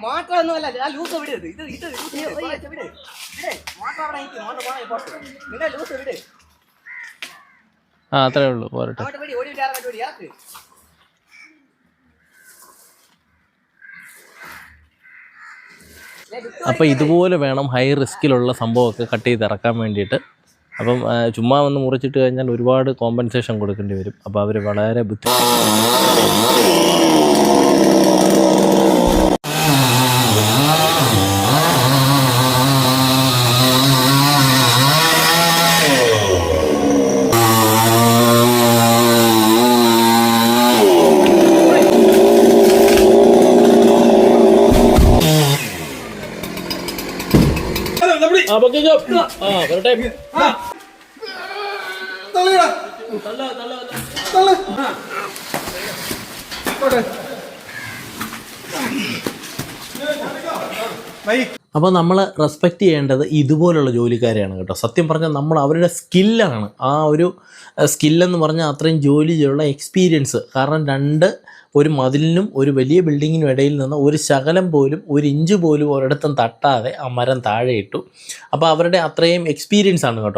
മാത്രമൊന്നുമല്ല ലൂസ് വിട് വിട്. അത്രേ ഉള്ളൂ, പോരട്ടെ. അപ്പോൾ ഇതുപോലെ വേണം ഹൈ റിസ്കിലുള്ള സംഭവമൊക്കെ കട്ട് ചെയ്ത് ഇറക്കാൻ വേണ്ടിയിട്ട്. അപ്പം ചുമ്മാ വന്ന് മുറിച്ചിട്ട് കഴിഞ്ഞാൽ ഒരുപാട് കോമ്പൻസേഷൻ കൊടുക്കേണ്ടി വരും. അപ്പോൾ അവർ വളരെ അപ്പോൾ നമ്മൾ റെസ്പെക്റ്റ് ചെയ്യേണ്ടത് ഇതുപോലുള്ള ജോലിക്കാരെയാണ് കേട്ടോ. സത്യം പറഞ്ഞാൽ നമ്മൾ അവരുടെ സ്കില്ലാണ്, ആ ഒരു സ്കില്ലെന്ന് പറഞ്ഞാൽ അത്രയും ജോലി ചെയ്യാനുള്ള എക്സ്പീരിയൻസ്. കാരണം ഒരു മതിലിനും ഒരു വലിയ ബിൽഡിങ്ങിനും ഇടയിൽ നിന്ന് ഒരു ശകലം പോലും, ഒരു ഇഞ്ച് പോലും ഒരിടത്തും തട്ടാതെ ആ മരം താഴെ ഇട്ടു. അപ്പോൾ അവരുടെ അത്രയും എക്സ്പീരിയൻസ് ആണ് കേട്ടോ.